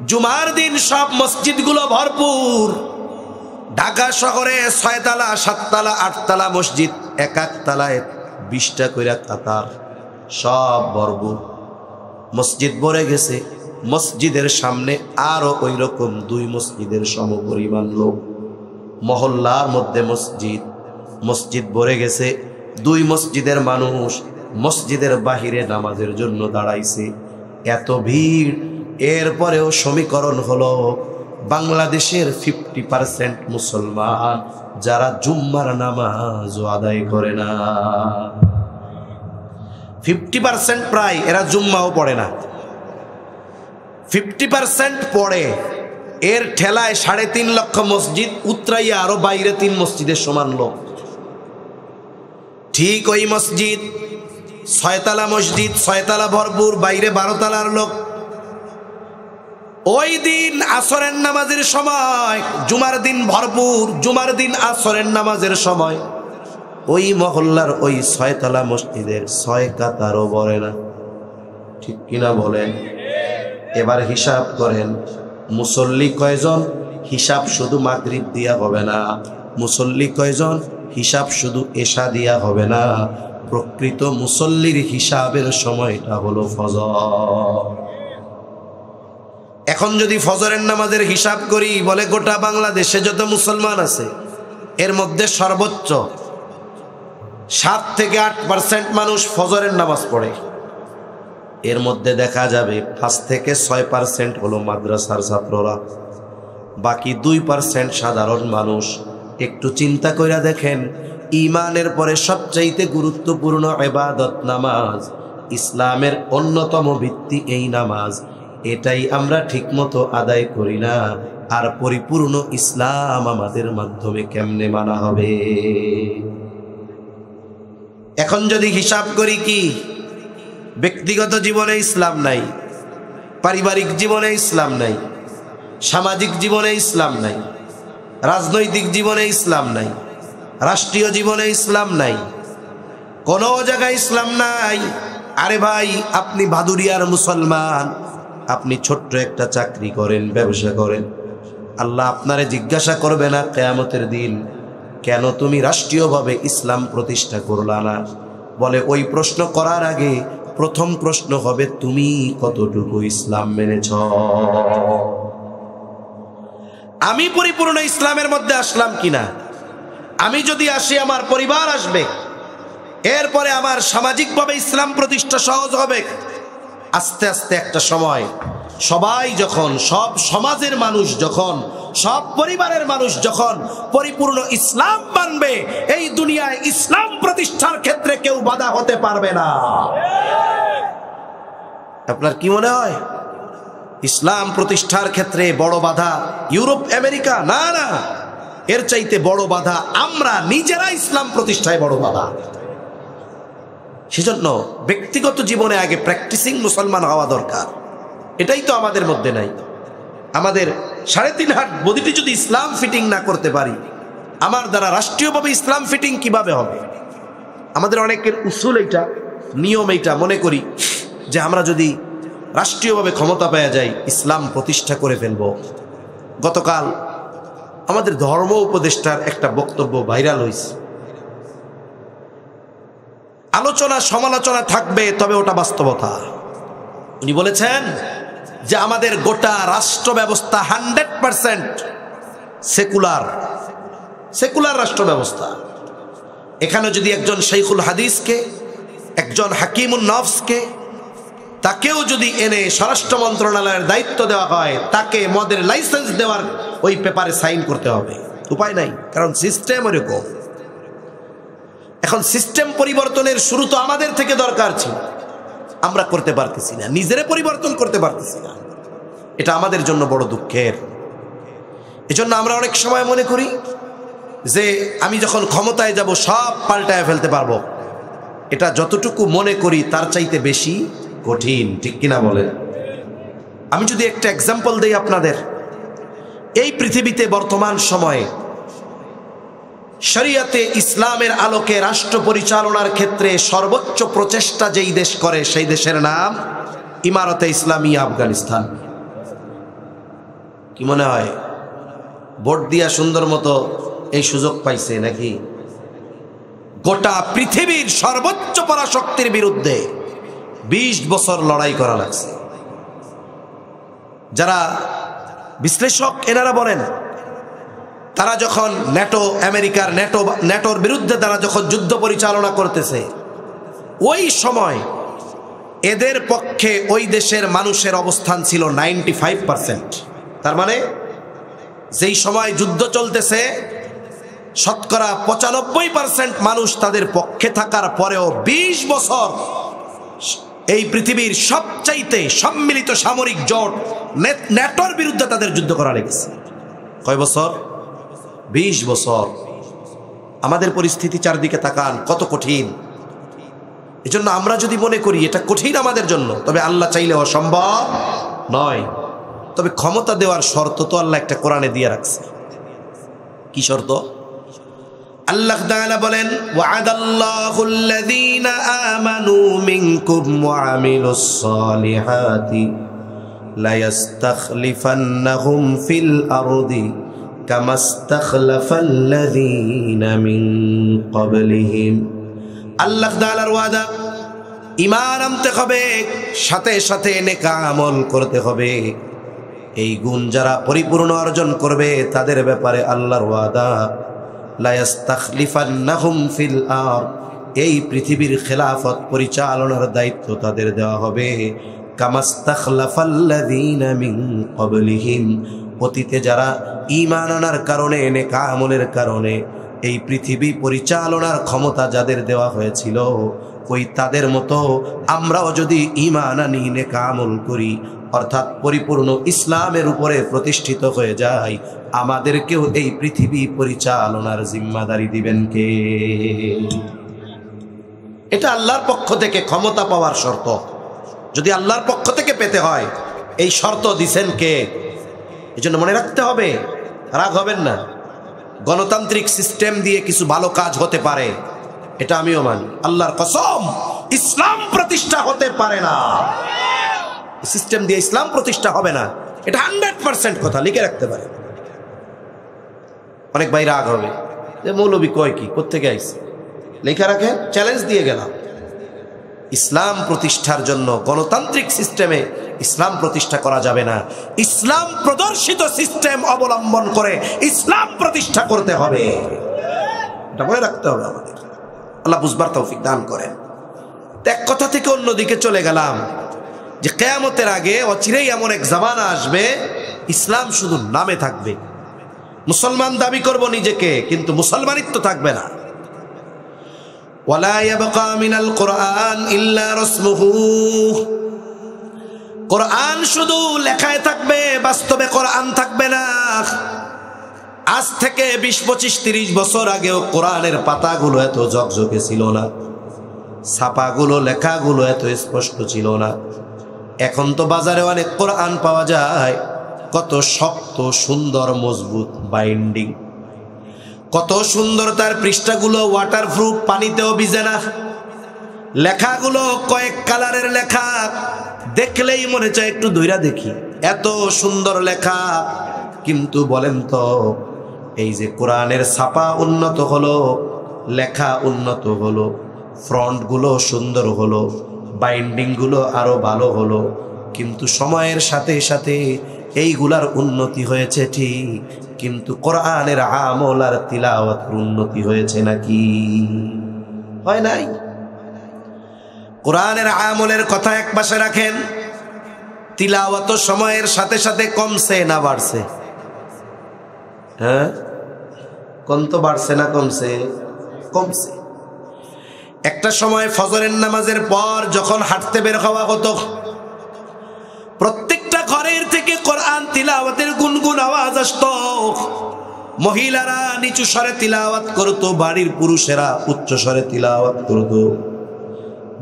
জুমার দিন সব মসজিদগুলো ভরপুর। ঢাকা শহরে 6 তলা, 7 তলা, 8 তলা মসজিদ, এক এক তলায় 20টা কইরা কাতার, সব ভরপুর। মসজিদ ভরে গেছে, মসজিদের সামনে আরো ওই রকম 2 মসজিদের সমপরিমাণ লোক। মহল্লার মধ্যে মসজিদ, মসজিদ ভরে গেছে, 2 মসজিদের মানুষ মসজিদের বাহিরে নামাজের জন্য দাঁড়াইছে। এত ভিড়, এরপরেও সমীকরণ হলো বাংলাদেশের 50% মুসলমান যারা জুম্মার নামাজ আদায় করে না। 50% প্রায় এরা জুম্মাও পড়ে না। 50% পড়ে, এর ঠেলায় 3.5 লক্ষ মসজিদ উতরাইয়া আরো বাইরে 3 মসজিদের সমান লোক। ঠিক ওই মসজিদ 6 তলা মসজিদ, 6 তলা ভরপুর, বাইরে 12 তলার লোক। ওই দিন আসরের নামাজের সময়, জুমার দিন ভরপুর, জুমার দিন আসরের নামাজের সময় ওই মহল্লার ওই 6 তলা মসজিদের 6 কাতারও পড়ে না। ঠিক কিনা বলেন? এবার হিসাব করেন মুসল্লি কয়জন? হিসাব শুধু মাগরিব দিয়া হবে না। মুসল্লি কয়জন? হিসাব শুধু এশা দিয়া হবে না। প্রকৃত মুসল্লির হিসাবের সময়টা হলো ফজর। এখন যদি ফজরের নামাজের হিসাব করি, বলে গোটা বাংলাদেশে যত মুসলমান আছে এর মধ্যে সর্বোচ্চ 7 থেকে 8% মানুষ ফজরের নামাজ পড়ে। এর মধ্যে দেখা যাবে 5 থেকে 6% হলো মাদ্রাসার ছাত্ররা, বাকি 2% সাধারণ মানুষ। একটু চিন্তা কইরা দেখেন, ঈমানের পরে সবচাইতে গুরুত্বপূর্ণ ইবাদত নামাজ, ইসলামের অন্যতম ভিত্তি এই নামাজ, এটাই আমরা ঠিকমতো আদায় করি না। আর পরিপূর্ণ ইসলাম আমাদের মাধ্যমে কেমনে মানা হবে? এখন যদি হিসাব করি, কি ব্যক্তিগত জীবনে ইসলাম নাই, পারিবারিক জীবনে ইসলাম নাই, সামাজিক জীবনে ইসলাম নাই, রাজনৈতিক জীবনে ইসলাম নাই, রাষ্ট্রীয় জীবনে ইসলাম নাই, কোনো জায়গায় ইসলাম নাই। আরে ভাই, আপনি ভাদুরিয়ার মুসলমান, আপনি ছোট্ট একটা চাকরি করেন, ব্যবসা করেন, আল্লাহ আপনারে জিজ্ঞাসা করবে না কিয়ামতের দিন, কেন তুমি রাষ্ট্রীয়ভাবে ইসলাম প্রতিষ্ঠা করলা না? বলে ওই প্রশ্ন করার আগে প্রথম প্রশ্ন হবে, তুমি কতটুকু ইসলাম মেনেছ? আমি পরিপূর্ণ ইসলামের মধ্যে আসলাম কিনা? আমি যদি আসি, আমার পরিবার আসবে, এরপরে আমার সামাজিকভাবে ইসলাম প্রতিষ্ঠা সহজ হবে। আস্তে আস্তে একটা সময় সবাই যখন, সব সমাজের মানুষ যখন, সব পরিবারের মানুষ যখন পরিপূর্ণ ইসলাম মানবে, এই দুনিয়ায় ইসলাম প্রতিষ্ঠার ক্ষেত্রে কেউ বাধা হতে পারবে না। আপনার কি মনে হয় ইসলাম প্রতিষ্ঠার ক্ষেত্রে বড় বাধা ইউরোপ আমেরিকা? না না, এর চাইতে বড় বাধা আমরা নিজেরা ইসলাম প্রতিষ্ঠায় বড় বাধা। সেজন্য ব্যক্তিগত জীবনে আগে প্র্যাকটিসিং মুসলমান হওয়া দরকার। এটাই তো আমাদের মধ্যে নাই। আমাদের 3.5 হাত বডিটি যদি ইসলাম ফিটিং না করতে পারি, আমার দ্বারা রাষ্ট্রীয়ভাবে ইসলাম ফিটিং কিভাবে হবে? আমাদের অনেকের উসুল এইটা, নিয়ম এইটা, মনে করি যে আমরা যদি রাষ্ট্রীয়ভাবে ক্ষমতা পেয়ে যাই, ইসলাম প্রতিষ্ঠা করে ফেলব। গতকাল আমাদের ধর্ম উপদেষ্টার একটা বক্তব্য ভাইরাল হয়েছে। আলোচনা সমালোচনা থাকবে, তবে ওটা বাস্তবতা। উনি বলেছেন যে আমাদের গোটা রাষ্ট্র ব্যবস্থা 100% সেকুলার রাষ্ট্র ব্যবস্থা। এখানে যদি একজন শাইখুল হাদিসকে, একজন হাকিমুন নফসকে, তাকেও যদি এনে স্বরাষ্ট্র মন্ত্রণালয়ের দায়িত্ব দেওয়া হয়, তাকে মদের লাইসেন্স দেওয়ার ওই পেপারে সাইন করতে হবে। উপায় নাই, কারণ সিস্টেম এরকম। এখন সিস্টেম পরিবর্তনের শুরু তো আমাদের থেকে দরকার ছিল, আমরা করতে পারতেছি না, নিজেরা পরিবর্তন করতে পারতেছি না। এটা আমাদের জন্য বড় দুঃখের। এজন্য আমরা অনেক সময় মনে করি যে আমি যখন ক্ষমতায় যাব সব পাল্টায় ফেলতে পারবো। এটা যতটুকু মনে করি তার চাইতে বেশি কঠিন। ঠিক কিনা বলেন? আমি যদি একটা এক্সাম্পল দেই আপনাদের, এই পৃথিবীতে বর্তমান সময়ে শরিয়াতে ইসলামের আলোকে রাষ্ট্র পরিচালনার ক্ষেত্রে সর্বোচ্চ প্রচেষ্টা যেই দেশ করে, সেই দেশের নাম ইমারতে ইসলামিয়া আফগানিস্তান। কি মনে হয় ভোট দিয়া সুন্দর মতো এই সুযোগ পাইছে নাকি? গোটা পৃথিবীর সর্বোচ্চ পরাশক্তির বিরুদ্ধে 20 বছর লড়াই করা লাগছে। যারা বিশ্লেষক এনারা বলেন, তারা যখন ন্যাটোর বিরুদ্ধে তারা যখন যুদ্ধ পরিচালনা করতেছে, ওই সময় এদের পক্ষে ওই দেশের মানুষের অবস্থান ছিল 95%। তার মানে যেই সময় যুদ্ধ চলতেছে, শতকরা 95% মানুষ তাদের পক্ষে থাকার পরেও 20 বছর এই পৃথিবীর সবচাইতে সম্মিলিত সামরিক জোট ন্যাটোর বিরুদ্ধে তাদের যুদ্ধ করা লেগেছে। কয় বছর? 20 বছর। আমাদের পরিস্থিতি চারদিকে তাকান, কত কঠিন। এজন্য আমরা যদি মনে করি এটা কঠিন আমাদের জন্য, তবে আল্লাহ চাইলে অসম্ভব নয়। তবে ক্ষমতা দেওয়ার শর্ত তো আল্লাহ একটা কোরআনে দিয়ে রাখছে। কি শর্ত? আল্লাহ তাআলা বলেন, ওয়া'আদাল্লাহুল্লাযীনা আমানু মিনকুম ওয়া আমিলুস সালিহাতি লা ইস্তাখলিফান্নাহুম ফিল আরদি কামা ইস্তাখলাফাল্লাযীনা মিন ক্বাবলিহিম। আল্লাহ তাআলার ওয়াদা, ঈমান আনতে হবে, সাথে সাথে নেক আমল করতে হবে। এই গুণ যারা পরিপূর্ণ অর্জন করবে তাদের ব্যাপারে আল্লাহর ওয়াদা, লা ইস্তাখলিফান্নাহুম ফিল আরদ, এই পৃথিবীর খেলাফত পরিচালনার দায়িত্ব তাদের দেওয়া হবে। কামা ইস্তাখলাফাল্লাযীনা মিন ক্বাবলিহিম, অতীতে যারা ঈমান আনার কারণে, নেক আমলের কারণে এই পৃথিবী পরিচালনার ক্ষমতা যাদের দেওয়া হয়েছিল, ওই তাদের মতো আমরাও যদি ঈমান আনি, নেক আমল করি, অর্থাৎ পরিপূর্ণ ইসলামের উপরে প্রতিষ্ঠিত হয়ে যায়, আমাদেরকেও এই পৃথিবী পরিচালনার জিম্মাদারি দিবেন কে? এটা আল্লাহর পক্ষ থেকে ক্ষমতা পাওয়ার শর্ত। যদি আল্লাহর পক্ষ থেকে পেতে হয়, এই শর্ত দিছেন কে? এজন্য মনে রাখতে হবে, রাগ হবেন না। গণতান্ত্রিক সিস্টেম দিয়ে কিছু ভালো কাজ হতে পারে, এটা আমিও মানি। আল্লাহর কসম, ইসলাম প্রতিষ্ঠা হতে পারে না, সিস্টেম দিয়ে ইসলাম প্রতিষ্ঠা হবে না, এটা 100% কথা, লিখে রাখতে পারে। অনেক ভাই রাগ হবে যে মৌলবী কয় কি, কোত্থেকে আইছে, লেখা রাখেন, চ্যালেঞ্জ দিয়ে গেলাম। ইসলাম প্রতিষ্ঠার জন্য গণতান্ত্রিক সিস্টেমে ইসলাম প্রতিষ্ঠা করা যাবে না, ইসলাম প্রদর্শিত সিস্টেম অবলম্বন করে ইসলাম প্রতিষ্ঠা করতে হবে, এটা মনে রাখতে হবে আমাদের। আল্লাহ বুঝবার তৌফিক দান করেন। এক কথা থেকে অন্যদিকে চলে গেলাম যে কিয়ামতের আগে অচিরেই এমন এক জামানা আসবে, ইসলাম শুধু নামে থাকবে। মুসলমান দাবি করব নিজেকে, কিন্তু মুসলমানিত্ব থাকবে না। ওয়ালা ইয়াবকা মিনাল কুরআন ইল্লা রাসমুহু, কোরআন শুধু লেখায় থাকবে, বাস্তবে কোরআন থাকবে না। আজ থেকে 20, 25, 30 বছর আগেও কোরআনের পাতাগুলো এত ঝকঝকে ছিল না, ছাপাগুলো, লেখাগুলো এত স্পষ্ট ছিল না। এখন তো বাজারে অনেক কোরআন পাওয়া যায়, কত শক্ত, সুন্দর, মজবুত বাইন্ডিং, কত সুন্দর তার পৃষ্ঠাগুলো, ওয়াটারপ্রুফ, পানিতেও ভিজে না। লেখাগুলো কয়েক কালারের লেখা, দেখলেই মনে চায় একটু ধইরা দেখি, এত সুন্দর লেখা। কিন্তু বলেন তো, এই যে কোরআনের ছাপা উন্নত হলো, লেখা উন্নত হলো, ফ্রন্টগুলো সুন্দর হলো, বাইন্ডিংগুলো আরো ভালো হলো, কিন্তু সময়ের সাথে সাথে এইগুলার উন্নতি হয়েছে ঠিক, কিন্তু কোরআনের আমল আর তিলাওয়াতের উন্নতি হয়েছে নাকি? হয় নাই। কোরআনের আমলের কথা এক পাশে রাখেন, তিলাওয়াত সময়ের সাথে সাথে কমছে না বাড়ছে? হ্যাঁ, কোন তো বাড়ছে না কমছে? কমছে। একটা সময় ফজরের নামাজের পর যখন হাঁটতে বের হওয়া হতো, প্রত্যেকটা ঘরের থেকে কোরআন তিলাওয়াতের গুনগুন আওয়াজ আসতো। মহিলারা নিচু স্বরে তিলাওয়াত করতো, বাড়ির পুরুষেরা উচ্চ স্বরে তিলাওয়াত করতো।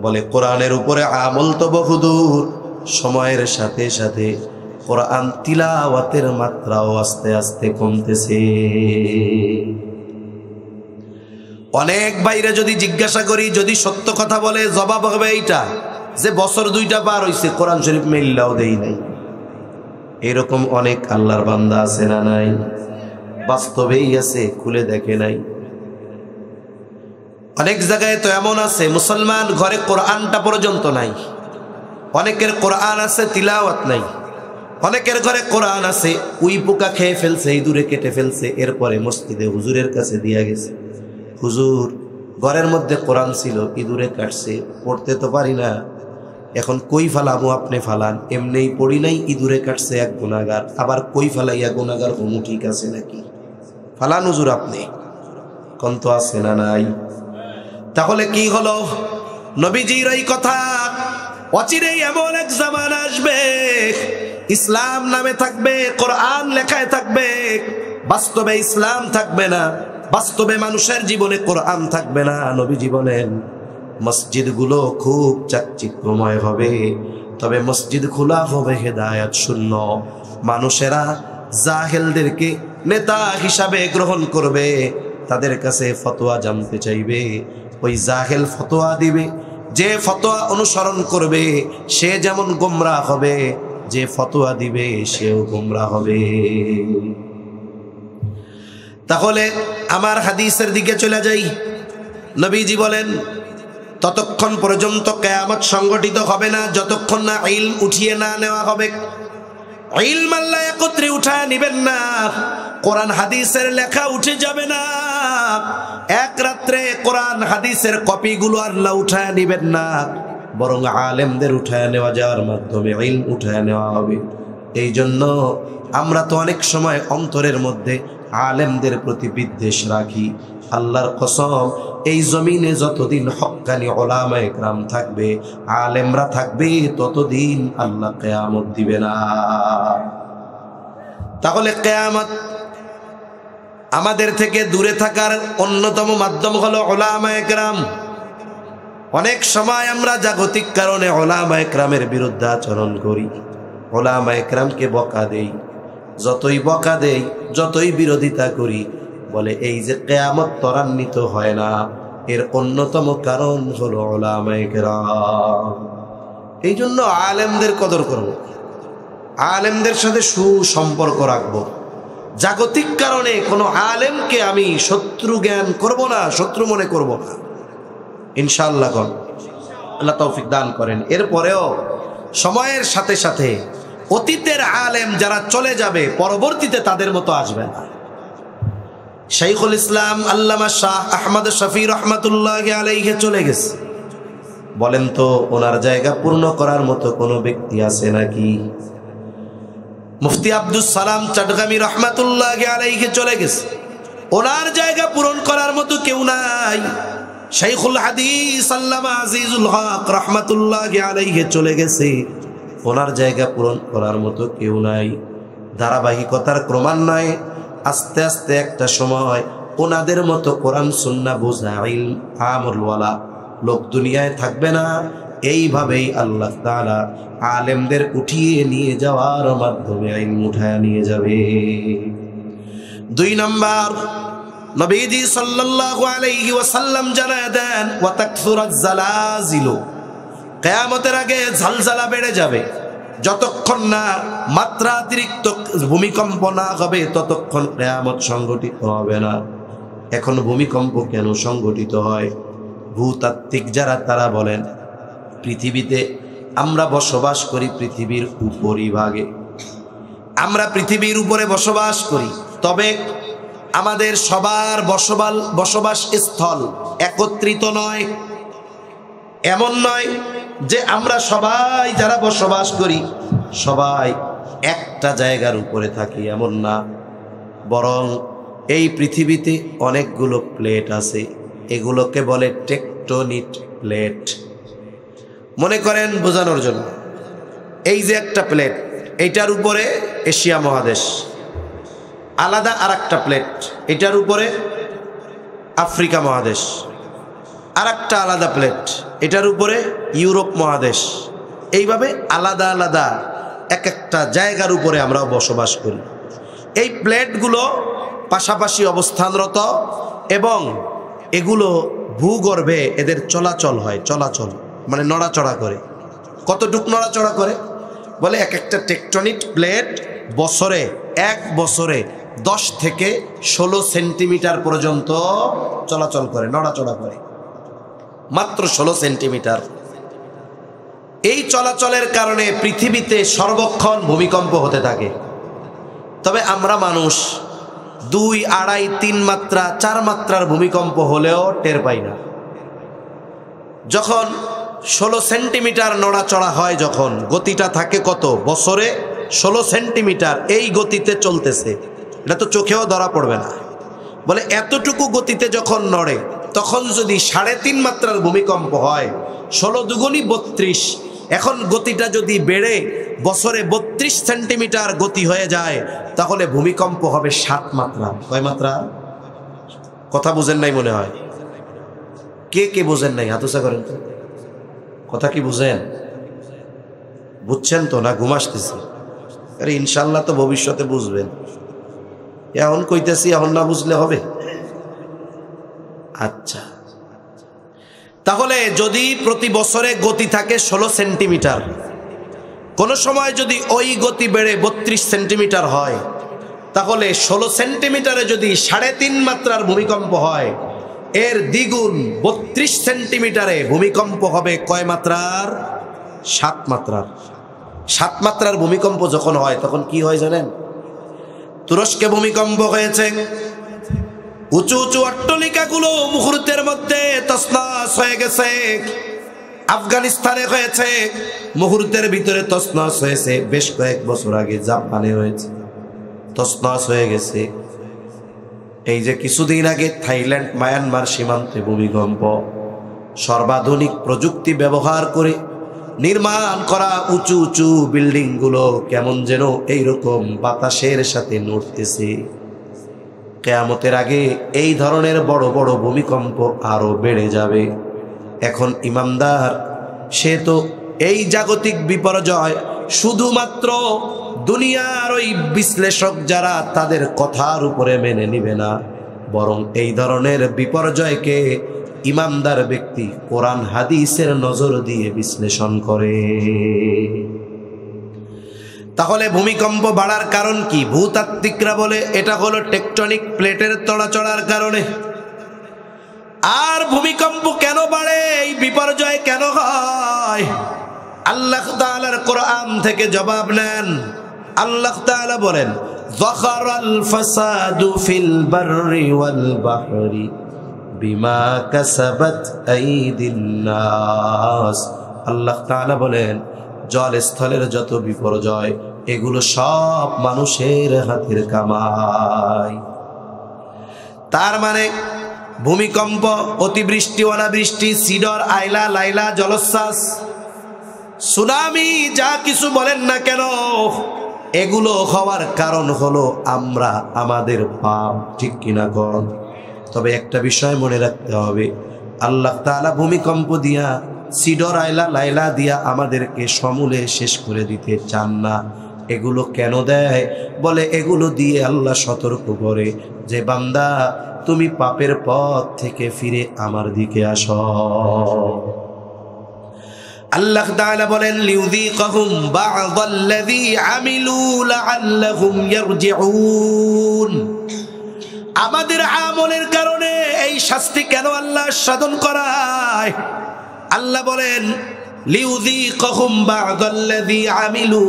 বলে কোরআনের উপরে আমল তো বহুদূর, সময়ের সাথে সাথে কোরআন তিলাওয়াতের মাত্রাও আস্তে আস্তে কমতেছে। অনেক বাইরে যদি জিজ্ঞাসা করি, যদি সত্য কথা বলে, জবাব হবে এইটা যে বছর 2টা পার হইছে, কোরআন শরীফ মেইল্লাও দেই নাই। এরকম অনেক আল্লাহর বান্দা আছে না নাই? বাস্তবেই আছে, খুলে দেখে নাই। অনেক জায়গায় তো এমন আছে মুসলমান ঘরে কোরআনটা পর্যন্ত নাই, অনেকের কোরআন আছে তিলাওয়াত নাই, অনেকের ঘরে কোরআন আছে উই পোকা খেয়ে ফেলছে, ইঁদুরে কেটে ফেলছে, এরপরে মসজিদে হুজুরের কাছে দিয়া গেছে, হুজুর ঘরের মধ্যে কোরআন ছিল, ইঁদুরে কাটছে, পড়তে তো পারি না, এখন কই ফালামু আপনি ফালান, এমনিই পড়ি নাই ইঁদুরে কাটছে এক গুনাহগার, আবার কই ফালাইয়া গুনাহগার হমু ঠিক আছে নাকি? ফালান হুজুর আপনি কোন তো আছে না নাই? তাহলে কি হলো? নবীজির এই কথা অচিরেই এমন এক জামানা আসবে, ইসলাম নামে থাকবে, কোরআন লেখায় থাকবে, বাস্তবে ইসলাম থাকবে না, বাস্তবে মানুষের জীবনে কোরআন থাকবে না। নবীজি বলেন মসজিদগুলো খুব চাকচিক্যময় হবে, তবে মসজিদ খোলা হবে হেদায়েত শূন্য। মানুষেরা জাহেলদেরকে নেতা হিসাবে গ্রহণ করবে, তাদের কাছে ফতোয়া জানতে চাইবে, ওই জাহেল ফতোয়া দিবে, যে ফতোয়া অনুসরণ করবে সে যেমন গোমরাহ হবে, যে ফতোয়া দিবে সেও গোমরাহ হবে। তাহলে আমার হাদিসের দিকে চলে যাই। নবীজি বলেন ততক্ষণ পর্যন্ত কিয়ামত সংগঠিত হবে না যতক্ষণ না ইলম উঠিয়ে না নেওয়া হবে। ইলম আল্লাহ একত্রে উঠায় নিবেন না, কোরআন হাদিসের লেখা উঠে যাবে না, এক রাত্রে কোরআন হাদিসের কপিগুলো আল্লাহ উঠায় নিবেন না, বরং আলেমদের উঠায় নেওয়া যাওয়ার মাধ্যমে ইলম উঠায় নেওয়া হবে। এই জন্য আমরা তো অনেক সময় অন্তরের মধ্যে আলেমদের প্রতি বিদ্বেষ রাখি। আল্লাহর কসম, এই জমিনে যতদিন হক্কানি উলামায়ে কেরাম থাকবে, আলেমরা থাকবে, ততদিন আল্লাহ কিয়ামত দিবে না। তাহলে কিয়ামত আমাদের থেকে দূরে থাকার অন্যতম মাধ্যম হলো উলামায়ে কেরাম। অনেক সময় আমরা জাগতিক কারণে উলামায়ে কেরামের বিরুদ্ধে আচরণ করি, উলামায়ে কেরামকে বকা দেই, যতই বকা দেই, যতই বিরোধিতা করি, বলে এই যে কিয়ামত ত্বরান্বিত হয় না, এর অন্যতম কারণ হলো উলামায়ে কেরাম। এই জন্য আলেমদের কদর করব, আলেমদের সাথে সুসম্পর্ক রাখবো। জাগতিক কারণে কোনো আলেমকে আমি শত্রু জ্ঞান করব না, শত্রু মনে করব না, ইনশাআল্লাহ। আল্লাহ তৌফিক দান করেন। এরপরেও সময়ের সাথে সাথে অতীতের আলেম যারা চলে যাবে, পরবর্তীতে তাদের মতো আসবে না। শাইখুল ইসলাম আল্লামা শাহ আহমদ শফি রহমাতুল্লাহি আলাইহি চলে গেছে, বলেন তো ওনার জায়গা পূর্ণ করার মতো কোনো ব্যক্তি আছে নাকি? মুফতি আব্দুস সালাম চটগামী রহমাতুল্লাহি আলাইহি চলে গেছে, ওনার জায়গা পূরণ করার মতো কেউ নাই। শাইখুল হাদিস আল্লামা আজিজুল হক রহমাতুল্লাহি আলাইহি চলে গেছে, ওনার জায়গা পূরণ করার মতো কেউ নাই। ধারাবাহিকতার ক্রমান্বয়ে আস্তে আস্তে একটা সময় ওনাদের মতো কোরআন সুন্নাহ বোঝা ইলম আমলওয়ালা লোক দুনিয়ায় থাকবে না। এইভাবেই আল্লাহ তাআলা আলেমদের উঠিয়ে নিয়ে যাওয়ার মাধ্যমে ইলম উঠায় নিয়ে যাবে। 2 নাম্বার, নবীজি সাল্লাল্লাহু আলাইহি ওয়াসাল্লাম জানায় দেন ওয়া তাকসুরাজ জালাজিলু, কিয়ামতের আগে ঝলঝলা বেড়ে যাবে। যতক্ষণ না মাত্রাতিরিক্ত ভূমিকম্প না হবে ততক্ষণ কিয়ামত সংগঠিত হবে না। এখন ভূমিকম্প কেন সংগঠিত হয়? ভূতাত্ত্বিক যারা তারা বলেন পৃথিবীতে আমরা বসবাস করি পৃথিবীর উপরিভাগে, আমরা পৃথিবীর উপরে বসবাস করি, তবে আমাদের সবার বসবাস স্থল একত্রিত নয়। এমন নয় যে আমরা সবাই যারা বসবাস করি সবাই একটা জায়গার উপরে থাকি, এমন না, বরং এই পৃথিবীতে অনেকগুলো প্লেট আছে, এগুলোকে বলে টেকটনিক প্লেট। মনে করেন বোঝানোর জন্য, এই যে একটা প্লেট, এইটার উপরে এশিয়া মহাদেশ, আলাদা আর একটা প্লেট, এটার উপরে আফ্রিকা মহাদেশ, আর একটা আলাদা প্লেট, এটার উপরে ইউরোপ মহাদেশ। এইভাবে আলাদা আলাদা এক একটা জায়গার উপরে আমরা বসবাস করি। এই প্লেটগুলো পাশাপাশি অবস্থানরত এবং এগুলো ভূগর্ভে এদের চলাচল হয়, চলাচল মানে নড়াচড়া করে। কতটুক নড়াচড়া করে? বলে এক একটা টেকটনিক প্লেট বছরে, এক বছরে 10 থেকে 16 সেন্টিমিটার পর্যন্ত চলাচল করে, নড়াচড়া করে, মাত্র 16 সেন্টিমিটার। এই চলাচলের কারণে পৃথিবীতে সর্বক্ষণ ভূমিকম্প হতে থাকে। তবে আমরা মানুষ 2, 2.5, 3 মাত্রা, 4 মাত্রার ভূমিকম্প হলেও টের পাই না। যখন 16 সেন্টিমিটার নড়াচড়া হয়, যখন গতিটা থাকে কত বছরে 16 সেন্টিমিটার, এই গতিতে চলতেছে, এটা তো চোখেও ধরা পড়বে না। বলে এতটুকু গতিতে যখন নড়ে তখন যদি 3.5 মাত্রার ভূমিকম্প হয়, 16 দুগুণী 32, এখন গতিটা যদি বেড়ে বছরে 32 সেন্টিমিটার গতি হয়ে যায়, তাহলে ভূমিকম্প হবে 7 মাত্রা। কয় মাত্রা? কথা বুঝেন নাই মনে হয়। কে কে বুঝেন নাই হাত উঁচা করেন তো। কথা কি বুঝেন? বুঝছেন তো না ঘুম আসতেছে? আরে ইনশাল্লাহ তো ভবিষ্যতে বুঝবেন। এখন কইতেছি, এখন না বুঝলে হবে? আচ্ছা, তাহলে যদি প্রতি বছরে গতি থাকে 16 সেন্টিমিটার, কোন সময় যদি ওই গতি বেড়ে 32 সেন্টিমিটার হয়, তাহলে 16 সেন্টিমিটারে যদি 3.5 মাত্রার ভূমিকম্প হয়, এর দ্বিগুণ 32 সেন্টিমিটারে ভূমিকম্প হবে কয় মাত্রার? 7 মাত্রার। 7 মাত্রার ভূমিকম্প যখন হয় তখন কি হয় জানেন? তুরস্কে ভূমিকম্প হয়েছে, উঁচু উঁচু অট্টালিকাগুলো মুহূর্তের মধ্যে তছনছ হয়ে গেছে। আফগানিস্তানে হয়েছে, মুহূর্তের ভিতরে তছনছ হয়েছে। বেশ কয়েক বছর আগে জাপানে হয়েছে, তছনছ হয়ে গেছে। এই যে কিছুদিন আগে থাইল্যান্ড মায়ানমার সীমান্তে ভূমিকম্প, সর্বাধুনিক প্রযুক্তি ব্যবহার করে নির্মাণ করা উঁচু উঁচু বিল্ডিং গুলো কেমন যেন এইরকম বাতাসের সাথে নড়তেছে। কিয়ামতের আগে এই ধরনের বড় বড় ভূমিকম্প আরো বেড়ে যাবে। এখন ইমানদার সে তো এই জাগতিক বিপর্যয় শুধুমাত্র দুনিয়ার ওই বিশ্লেষক যারা তাদের কথার উপরে মেনে নিবে না, বরং এই ধরনের বিপর্যয়কে ইমানদার ব্যক্তি কোরআন হাদিসের নজর দিয়ে বিশ্লেষণ করে। তাহলে ভূমিকম্প বাড়ার কারণ কি? ভূতাত্ত্বিকরা বলে এটা হলো টেকটনিক প্লেটের নড়াচড়ার কারণে। আর ভূমিকম্প কেন বাড়ে, এই বিপর্যয় কেন হয়? আল্লাহ তাআলার কোরআন থেকে জবাব নেন। আল্লাহ তাআলা বলেন, যাখারাল ফাসাদু ফিল বাররি ওয়াল বাহরি বিমা কাসাবাত আইদিন নাস। আল্লাহ তাআলা বলেন, জল স্থলের যত বিপর্যয় এগুলো সব মানুষের হাতের কামাই। তার মানে ভূমিকম্প, অতিবৃষ্টি, অনাবৃষ্টি, সিডর, আইলা, লাইলা, জলোচ্ছ্বাস, সুনামি, যা কিছু বলেন না কেন, এগুলো হওয়ার কারণ হলো আমরা, আমাদের পাপ। ঠিক কিনা কর? তবে একটা বিষয় মনে রাখতে হবে, আল্লাহ তাআলা ভূমিকম্প দিয়া, সিডর, আইলা, লাইলা দিয়া আমাদেরকে সমূলে শেষ করে দিতে চান না। এগুলো কেন দেয়? বলে এগুলো দিয়ে আল্লাহ সতর্ক করে যে বান্দা তুমি পাপের পথ থেকে ফিরে আমার দিকে আসো। আল্লাহ তাআলা বলেন, লিউযীকাহুম বা'দাল্লাযী আমিলু লাআল্লাহুম ইয়ারজিউন। আমাদের আমলের কারণে এই শাস্তি কেন আল্লাহ সাধন করায়? আল্লাহ বলেন, লিউযীকাহুম বা'দাল্লাযী আমিলু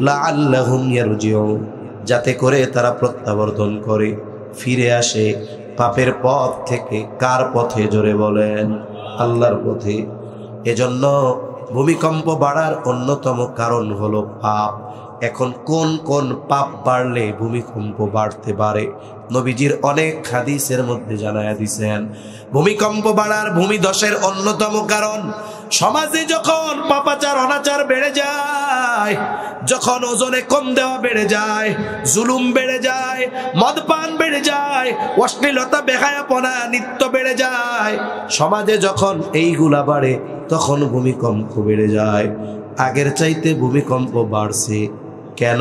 লাআল্লাহুম ইয়ারজিউন, যাতে করে তারা প্রত্যাবর্তন করে, ফিরে আসে পাপের পথ থেকে। কার পথে? জোরে বলেন, আল্লাহর পথে। এজন্য ভূমিকম্প বাড়ার অন্যতম কারণ হলো পাপ। এখন কোন কোন পাপ বাড়লে ভূমিকম্প বাড়তে পারে? নবীজির অনেক হাদিসের মধ্যে জানায়া দিয়েছেন, ভূমিকম্প বাড়ার, ভূমিধসের অন্যতম কারণ সমাজে যখন পাপাচার অনাচার বেড়ে যায়, যখন ওজনে কম দেওয়া বেড়ে যায়, জুলুম বেড়ে যায়, মদপান বেড়ে যায়, অশ্লীলতা, বেহায়াপনা, নিত্য বেড়ে যায়, সমাজে যখন এইগুলা বাড়ে তখন ভূমিকম্প বেড়ে যায়। আগের চাইতে ভূমিকম্প বাড়ছে কেন?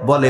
বলে